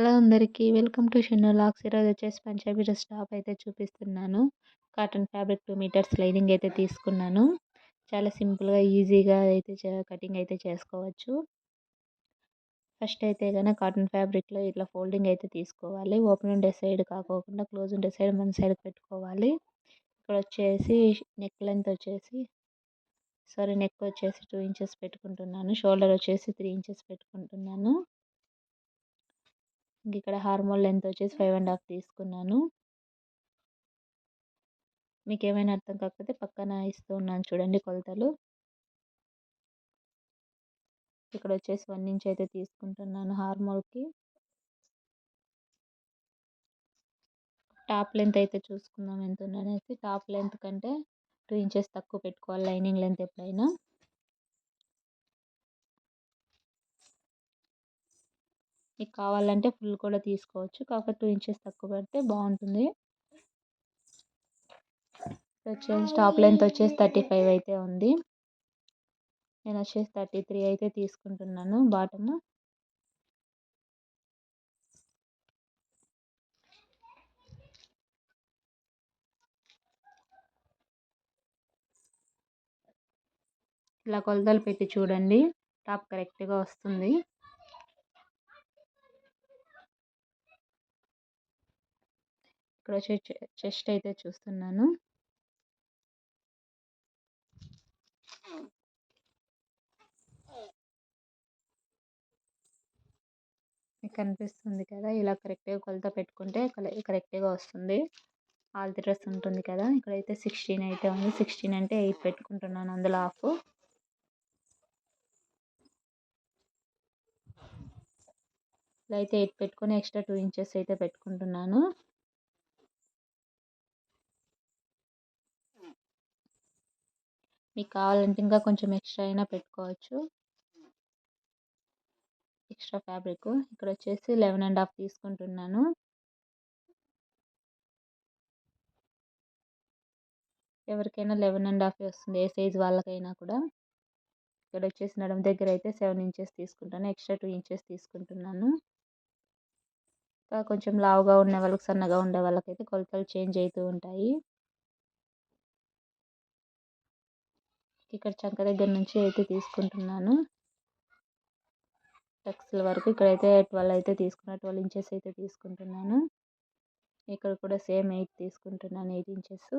Hello అందరికీ. Welcome to Shannu lakhs. ఈరోజు వచ్చేసి పంజాబీ డ్రెస్ టాప్ అయితే చూపిస్తున్నాను. కాటన్ ఫ్యాబ్రిక్ 2 మీటర్స్ లైనింగ్ అయితే తీసుకున్నాను. చాలా సింపుల్‌గా, ఈజీగా అయితే కటింగ్ అయితే చేసుకోవచ్చు. ఫస్ట్ అయితే గనక కాటన్ ఫ్యాబ్రిక్‌లో ఇట్లా ఫోల్డింగ్ అయితే తీసుకోవాలి. ఓపెన్ ఉండే సైడ్ కాకోకుండా క్లోజ్ ఉండే సైడ్ మన సైడ్ పెట్టుకోవాలి. ఇక్కడ వచ్చేసి నెక్ వచ్చేసి 2 ఇంచెస్ పెట్టుకుంటున్నాను. షోల్డర్ వచ్చేసి 3 ఇంచెస్ పెట్టుకుంటున్నాను. ఇక్కడ హార్మోల్ లెంత్ వచ్చేసి 5.5 తీసుకున్నాను. మీకు ఏమైనా అర్థం కాకపోతే పక్కన ఇస్తూ ఉన్నాను చూడండి కొలతలు. ఇక్కడ వచ్చేసి 1 ఇంచ్ అయితే తీసుకుంటున్నాను హార్మోల్కి. టాప్ లెంత్ అయితే చూసుకుందాం ఎంత ఉందనేసి. టాప్ లెంత్ కంటే 2 ఇంచెస్ తక్కువ పెట్టుకోవాలి లైనింగ్ లెంత్ ఎప్పుడైనా. మీకు కావాలంటే ఫుల్ కూడా తీసుకోవచ్చు, కాకపోతే 2 ఇంచెస్ తక్కువ పెడితే బాగుంటుంది. వచ్చేసి టాప్ లెంత్ వచ్చేసి 35 అయితే ఉంది. నేను వచ్చేసి 33 అయితే తీసుకుంటున్నాను బాటమ్. ఇలా కొలతలు పెట్టి చూడండి, టాప్ కరెక్ట్గా వస్తుంది. ఇక్కడ వచ్చి చెస్ట్ అయితే చూస్తున్నాను. మీకు కనిపిస్తుంది కదా, ఇలా కరెక్ట్గా కొలత పెట్టుకుంటే కరెక్ట్గా వస్తుంది. ఆల్ది డ్రెస్ ఉంటుంది కదా, ఇక్కడైతే 16 అయితే ఉంది. 16 అంటే 8 పెట్టుకుంటున్నాను, అందులో హాఫ్. ఇలా అయితే 8 పెట్టుకొని ఎక్స్ట్రా 2 ఇంచెస్ అయితే పెట్టుకుంటున్నాను. మీకు కావాలంటే ఇంకా కొంచెం ఎక్స్ట్రా అయినా పెట్టుకోవచ్చు, ఎక్స్ట్రా ఫ్యాబ్రిక్. ఇక్కడ వచ్చేసి 11.5 తీసుకుంటున్నాను. ఎవరికైనా 11.5 వస్తుంది, ఏ సైజ్ వాళ్ళకైనా కూడా. ఇక్కడ వచ్చేసి నడుము దగ్గర అయితే 7 ఇంచెస్ తీసుకుంటాను, ఎక్స్ట్రా 2 ఇంచెస్ తీసుకుంటున్నాను. ఇంకా కొంచెం లావుగా ఉన్న వాళ్ళకి, సన్నగా ఉండే వాళ్ళకైతే కొలతలు చేంజ్ అవుతూ ఉంటాయి. ఇక్కడ చంక దగ్గర నుంచి అయితే తీసుకుంటున్నాను టక్స్ల వరకు. ఇక్కడైతే 12 అయితే తీసుకున్నా, 12 ఇంచెస్ అయితే తీసుకుంటున్నాను. ఇక్కడ కూడా సేమ్ 8 తీసుకుంటున్నాను, 8 ఇంచెస్.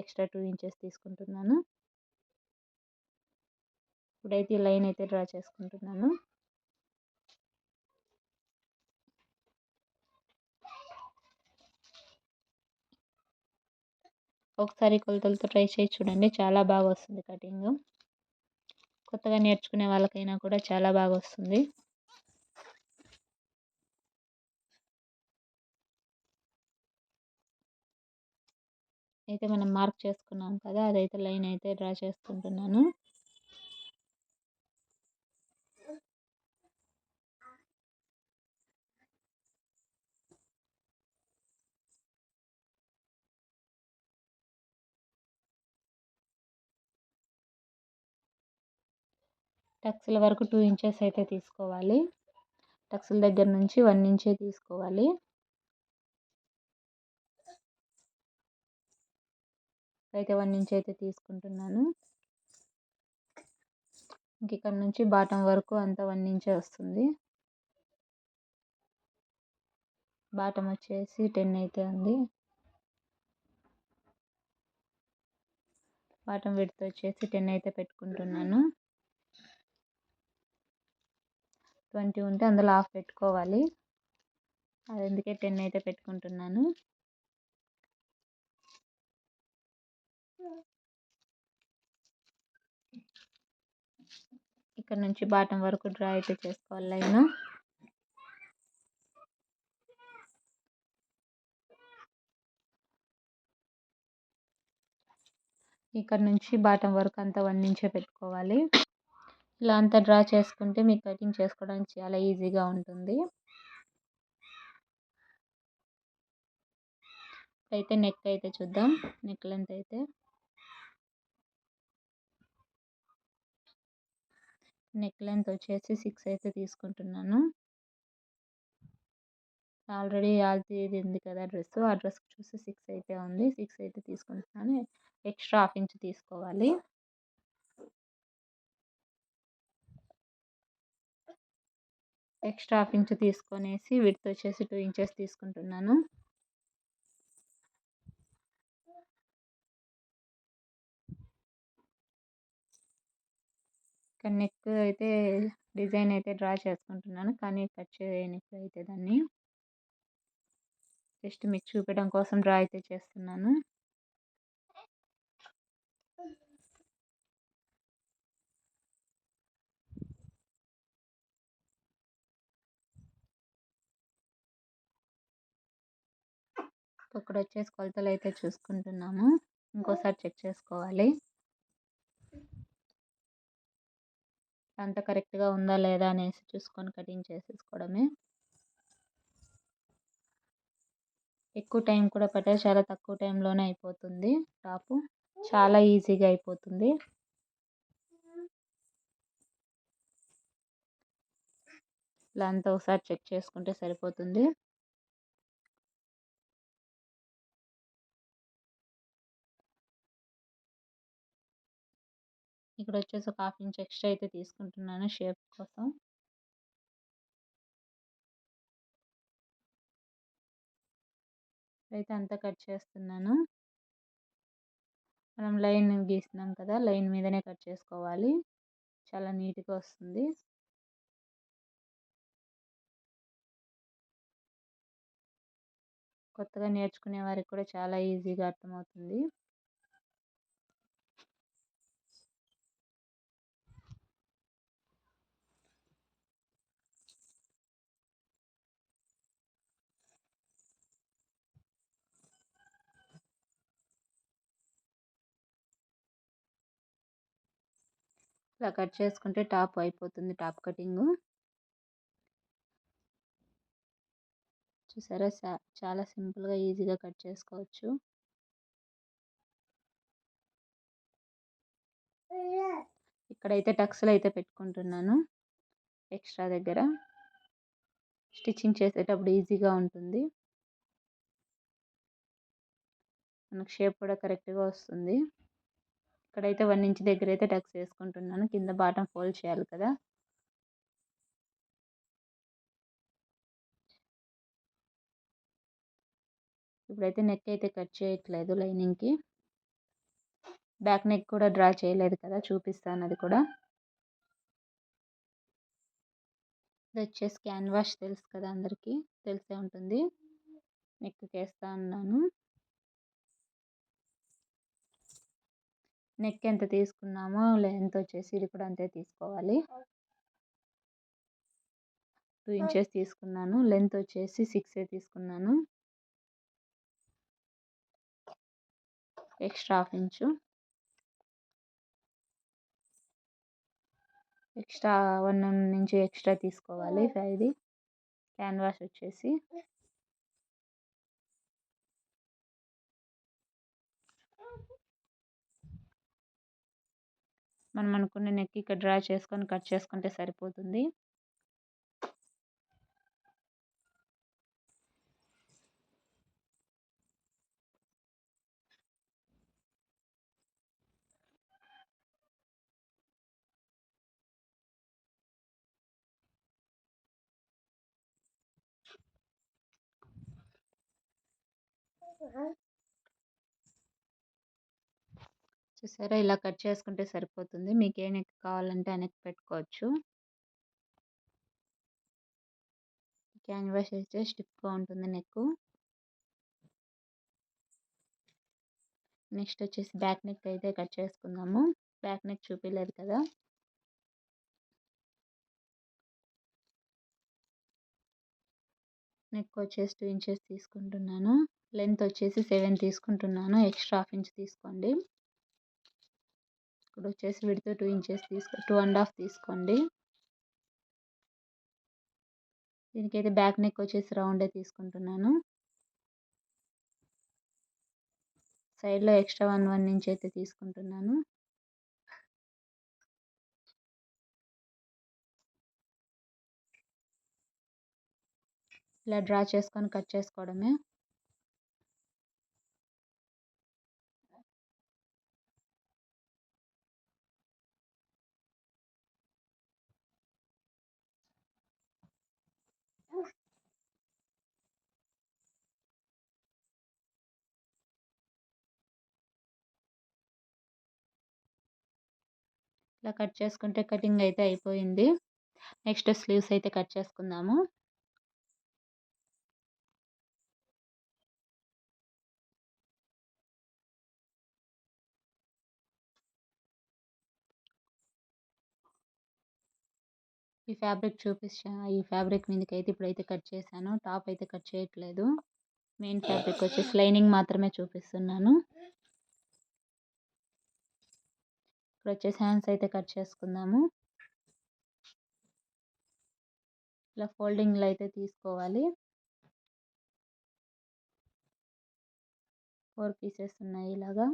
ఎక్స్ట్రా 2 ఇంచెస్ తీసుకుంటున్నాను. ఇప్పుడైతే ఈ లైన్ అయితే డ్రా చేసుకుంటున్నాను. ఒకసారి కొలతలతో ట్రై చేసి చూడండి, చాలా బాగా వస్తుంది కటింగ్. కొత్తగా నేర్చుకునే వాళ్ళకైనా కూడా చాలా బాగా వస్తుంది. అయితే మనం మార్క్ చేసుకున్నాం కదా, అదైతే లైన్ అయితే డ్రా చేసుకుంటున్నాను. టక్స్ల వరకు 2 ఇంచెస్ అయితే తీసుకోవాలి. టక్స్ల దగ్గర నుంచి 1 ఇంచే తీసుకోవాలి. అయితే 1 ఇంచ్ అయితే తీసుకుంటున్నాను. ఇంక ఇక్కడ నుంచి బాటం వరకు అంతా 1 ఇంచే వస్తుంది. బాటం వచ్చేసి 10 అయితే ఉంది. బాటం విడ్త్ వచ్చేసి 10 అయితే పెట్టుకుంటున్నాను. 20 ఉంటే అందులో హాఫ్ పెట్టుకోవాలి, అందుకే 10 అయితే పెట్టుకుంటున్నాను. ఇక్కడ నుంచి బాటం వరకు డ్రా అయితే చేసుకోవాలి లైన్. ఇక్కడ నుంచి బాటం వరకు అంతా 1 ఇంచే పెట్టుకోవాలి. ఇలా అంతా డ్రా చేసుకుంటే మీకు కటింగ్ చేసుకోవడానికి చాలా ఈజీగా ఉంటుంది. అయితే నెక్ అయితే చూద్దాం. నెక్ లెంత్ అయితే నెక్ లెంత్ వచ్చేసి 6 అయితే తీసుకుంటున్నాను. ఆల్రెడీ ఇది ఉంది కదా డ్రెస్. ఆ డ్రెస్‌కి చూస్తే 6 అయితే ఉంది. 6 అయితే తీసుకుంటున్నాను. ఎక్స్ట్రా హాఫ్ ఇంచ్ తీసుకోవాలి. ఎక్స్ట్రా హాఫ్ ఇంచ్ తీసుకొనేసి విడ్త్ వచ్చేసి 2 ఇంచెస్ తీసుకుంటున్నాను. ఇక్కడ నెక్ అయితే డిజైన్ అయితే డ్రా చేసుకుంటున్నాను. కానీ కట్ చేయను ఇప్పుడైతే దాన్ని. జస్ట్ మీకు చూపడం కోసం డ్రా అయితే చేస్తున్నాను. ఇక్కడ వచ్చేసి కొలతలు అయితే చూసుకుంటున్నాము. ఇంకోసారి చెక్ చేసుకోవాలి. అంత కరెక్ట్‌గా ఉందా లేదా అనేసి చూసుకొని కటింగ్ చేసేసుకోవడమే. ఎక్కువ టైం కూడా పట్టదు. చాలా తక్కువ టైంలోనే అయిపోతుంది టాపు. చాలా ఈజీగా అయిపోతుంది. ఇలా అంతా ఒకసారి చెక్ చేసుకుంటే సరిపోతుంది. ఇక్కడ వచ్చేసి ఒక హాఫ్ ఇంచ్ ఎక్స్ట్రా అయితే తీసుకుంటున్నాను షేప్ కోసం. అయితే అంతా కట్ చేస్తున్నాను. మనం లైన్ గీస్తున్నాం కదా, లైన్ మీదనే కట్ చేసుకోవాలి. చాలా నీట్‌గా వస్తుంది. కొత్తగా నేర్చుకునే వారికి కూడా చాలా ఈజీగా అర్థమవుతుంది. ఇలా కట్ చేసుకుంటే టాప్ అయిపోతుంది. Top cutting. చూసారా చాలా సింపుల్‌గా ఈజీగా కట్ చేసుకోవచ్చు. ఇక్కడైతే టక్స్‌లు అయితే పెట్టుకుంటున్నాను ఎక్స్ట్రా దగ్గర. స్టిచ్చింగ్ చేసేటప్పుడు ఈజీగా ఉంటుంది. మనకు షేప్ కూడా కరెక్ట్‌గా వస్తుంది. ఇక్కడైతే 1 ఇంచ్ దగ్గర అయితే టక్స్ వేసుకుంటున్నాను. కింద బాటమ్ ఫోల్డ్ చేయాలి కదా. ఇప్పుడైతే నెక్ అయితే కట్ చేయట్లేదు లైనింగ్‌కి. బ్యాక్ నెక్ కూడా డ్రా చేయలేదు కదా, చూపిస్తాను అది కూడా. ఇది వచ్చేసి క్యాన్వాష్ తెలుసు కదా, అందరికీ తెలిసే ఉంటుంది. నెక్కి వేస్తా ఉన్నాను. నెక్ ఎంత తీసుకున్నామో లెంత్ వచ్చేసి ఇది కూడా అంతే తీసుకోవాలి. 2 ఇంచెస్ తీసుకున్నాను. లెంత్ వచ్చేసి 6 తీసుకున్నాను. Extra half inch. Extra 1 inch extra తీసుకోవాలి. ఇది క్యాన్వాష్ వచ్చేసి. మనం అనుకున్న నెక్ ఇక్కడ డ్రా చేసుకొని కట్ చేసుకుంటే సరిపోతుంది. చూసారా, ఇలా కట్ చేసుకుంటే సరిపోతుంది. మీకు ఏ నెక్ కావాలంటే ఆ నెక్ పెట్టుకోవచ్చు. క్యాన్వాష్ అయితే స్టిఫ్గా ఉంటుంది నెక్. నెక్స్ట్ వచ్చేసి బ్యాక్ నెక్ అయితే కట్ చేసుకుందాము. బ్యాక్ నెక్ చూపించలేదు కదా. నెక్ వచ్చేసి 2 ఇంచెస్ తీసుకుంటున్నాను. లెంత్ వచ్చేసి 7 తీసుకుంటున్నాను. ఎక్స్ట్రా హాఫ్ ఇంచ్ తీసుకోండి. ఇప్పుడు వచ్చేసి విడ్త్ 2 ఇంచెస్ 2.5 తీసుకోండి. దీనికైతే బ్యాక్ నెక్ వచ్చేసి రౌండే తీసుకుంటున్నాను. సైడ్లో ఎక్స్ట్రా 1 ఇంచ్ అయితే తీసుకుంటున్నాను. ఇలా డ్రా చేసుకొని కట్ చేసుకోవడమే. ఇలా కట్ చేసుకుంటే కటింగ్ అయితే అయిపోయింది. నెక్స్ట్ స్లీవ్స్ అయితే కట్ చేసుకుందాము. ఈ ఫ్యాబ్రిక్ మీదకైతే ఇప్పుడైతే కట్ చేశాను. టాప్ అయితే కట్ చేయట్లేదు. మెయిన్ ఫ్యాబ్రిక్ వచ్చేసి లైనింగ్ మాత్రమే చూపిస్తున్నాను. ఇప్పుడు వచ్చేసి హ్యాండ్స్ అయితే కట్ చేసుకుందాము. ఇలా ఫోల్డింగ్లో అయితే తీసుకోవాలి. 4 పీసెస్ ఉన్నాయి ఇలాగా.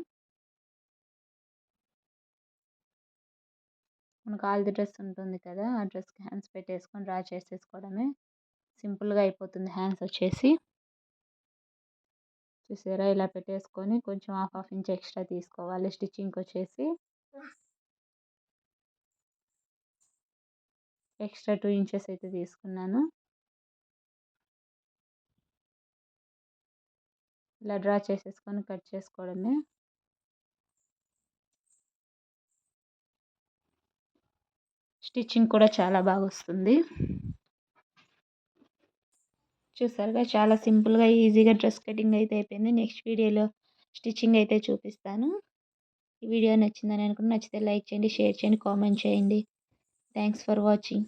మనకు ఆల్ది డ్రెస్ ఉంటుంది కదా, ఆ డ్రెస్కి హ్యాండ్స్ పెట్టేసుకొని డ్రా చేసేసుకోవడమే. సింపుల్గా అయిపోతుంది హ్యాండ్స్ వచ్చేసి. చూసారా, ఇలా పెట్టేసుకొని కొంచెం హాఫ్ ఇంచ్ ఎక్స్ట్రా తీసుకోవాలి. స్టిచ్చింగ్కి వచ్చేసి ఎక్స్ట్రా 2 ఇంచెస్ అయితే తీసుకున్నాను. ఇలా డ్రా చేసేసుకొని కట్ చేసుకోవడమే. స్టిచ్చింగ్ కూడా చాలా బాగా వస్తుంది. చూసారుగా, చాలా సింపుల్గా ఈజీగా డ్రెస్ కటింగ్ అయితే అయిపోయింది. నెక్స్ట్ వీడియోలో స్టిచ్చింగ్ అయితే చూపిస్తాను. ఈ వీడియో నచ్చిందని అనుకుంటే నచ్చితే లైక్ చేయండి, షేర్ చేయండి, కామెంట్ చేయండి. Thanks for watching.